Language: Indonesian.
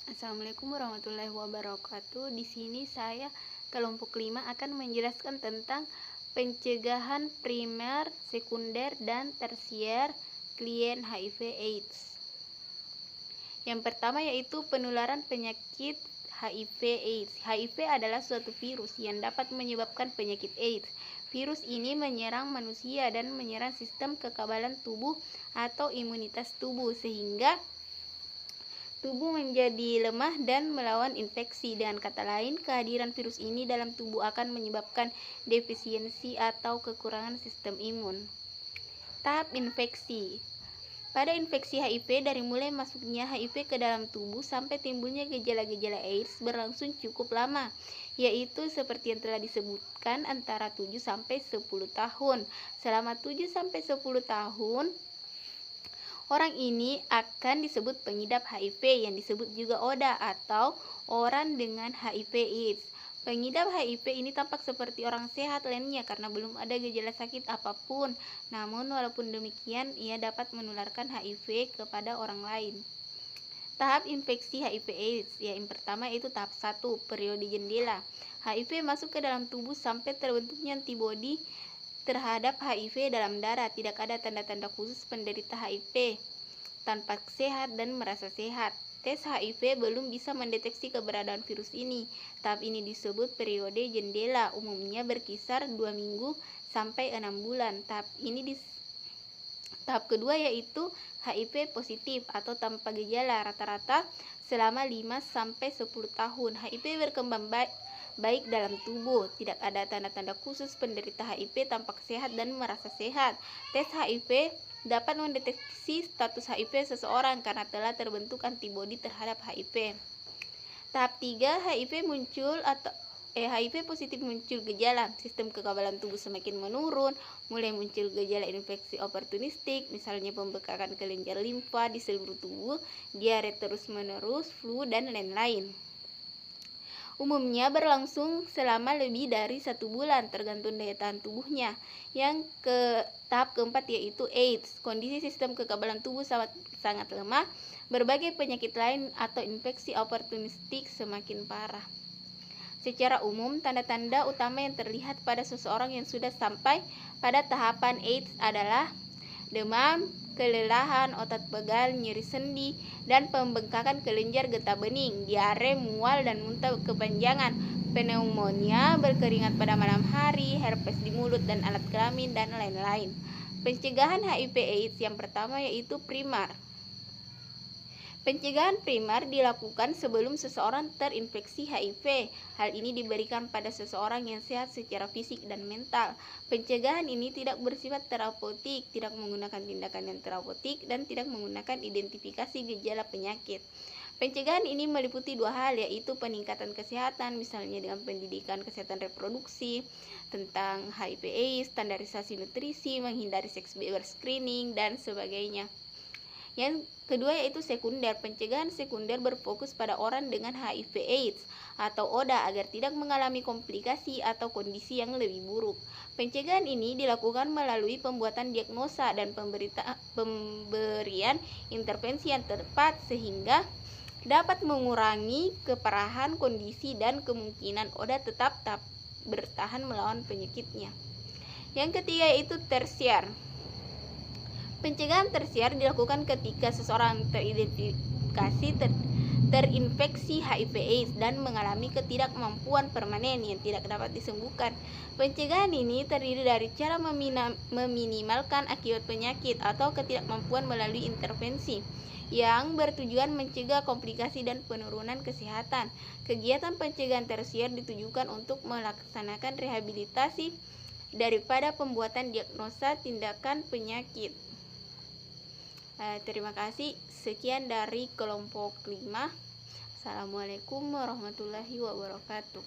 Assalamualaikum warahmatullahi wabarakatuh. Di sini saya kelompok 5 akan menjelaskan tentang pencegahan primer, sekunder, dan tersier klien HIV/AIDS. Yang pertama yaitu penularan penyakit HIV/AIDS. HIV adalah suatu virus yang dapat menyebabkan penyakit AIDS. Virus ini menyerang manusia dan menyerang sistem kekebalan tubuh atau imunitas tubuh sehingga tubuh menjadi lemah dan melawan infeksi. Dengan kata lain, kehadiran virus ini dalam tubuh akan menyebabkan defisiensi atau kekurangan sistem imun. Tahap infeksi. Pada infeksi HIV, dari mulai masuknya HIV ke dalam tubuh sampai timbulnya gejala-gejala AIDS berlangsung cukup lama, yaitu seperti yang telah disebutkan antara 7-10 tahun. Selama 7-10 tahun, orang ini akan disebut pengidap HIV yang disebut juga ODA atau orang dengan HIV/AIDS. Pengidap HIV ini tampak seperti orang sehat lainnya karena belum ada gejala sakit apapun. Namun walaupun demikian, ia dapat menularkan HIV kepada orang lain. Tahap infeksi HIV/AIDS yang pertama yaitu tahap 1, periode jendela. HIV masuk ke dalam tubuh sampai terbentuknya antibodi terhadap HIV dalam darah. Tidak ada tanda-tanda khusus penderita HIV, tampak sehat dan merasa sehat. Tes HIV belum bisa mendeteksi keberadaan virus ini. Tahap ini disebut periode jendela, umumnya berkisar 2 minggu sampai 6 bulan. Tahap kedua yaitu HIV positif atau tanpa gejala, rata-rata selama 5-10 tahun. HIV berkembang baik dalam tubuh, tidak ada tanda-tanda khusus penderita HIV, tampak sehat dan merasa sehat. Tes HIV dapat mendeteksi status HIV seseorang karena telah terbentuk antibodi terhadap HIV. Tahap 3, HIV positif muncul gejala, sistem kekebalan tubuh semakin menurun, mulai muncul gejala infeksi oportunistik, misalnya pembekakan kelenjar limfa di seluruh tubuh, diare terus-menerus, flu, dan lain-lain. Umumnya berlangsung selama lebih dari 1 bulan, tergantung daya tahan tubuhnya. Tahap keempat yaitu AIDS. Kondisi sistem kekebalan tubuh sangat lemah, berbagai penyakit lain atau infeksi oportunistik semakin parah. Secara umum, tanda-tanda utama yang terlihat pada seseorang yang sudah sampai pada tahapan AIDS adalah demam, kelelahan, otot pegal, nyeri sendi, dan pembengkakan kelenjar getah bening, diare, mual, dan muntah kepanjangan, pneumonia, berkeringat pada malam hari, herpes di mulut dan alat kelamin, dan lain-lain. Pencegahan HIV/AIDS yang pertama yaitu primer. Pencegahan primer dilakukan sebelum seseorang terinfeksi HIV. Hal ini diberikan pada seseorang yang sehat secara fisik dan mental. Pencegahan ini tidak bersifat terapeutik, tidak menggunakan tindakan yang terapeutik, dan tidak menggunakan identifikasi gejala penyakit. Pencegahan ini meliputi 2 hal, yaitu peningkatan kesehatan, misalnya dengan pendidikan kesehatan reproduksi, tentang HIV/AIDS, standarisasi nutrisi, menghindari seks bebas screening, dan sebagainya. Yang kedua yaitu sekunder. Pencegahan sekunder berfokus pada orang dengan HIV/AIDS atau ODA agar tidak mengalami komplikasi atau kondisi yang lebih buruk. Pencegahan ini dilakukan melalui pembuatan diagnosa dan pemberian intervensi yang tepat sehingga dapat mengurangi keparahan kondisi dan kemungkinan ODA tetap bertahan melawan penyakitnya. Yang ketiga yaitu tersier. Pencegahan tersier dilakukan ketika seseorang terinfeksi HIV/AIDS dan mengalami ketidakmampuan permanen yang tidak dapat disembuhkan. Pencegahan ini terdiri dari cara meminimalkan akibat penyakit atau ketidakmampuan melalui intervensi yang bertujuan mencegah komplikasi dan penurunan kesehatan. Kegiatan pencegahan tersier ditujukan untuk melaksanakan rehabilitasi daripada pembuatan diagnosa tindakan penyakit. Terima kasih. Sekian dari kelompok 5. Assalamualaikum warahmatullahi wabarakatuh.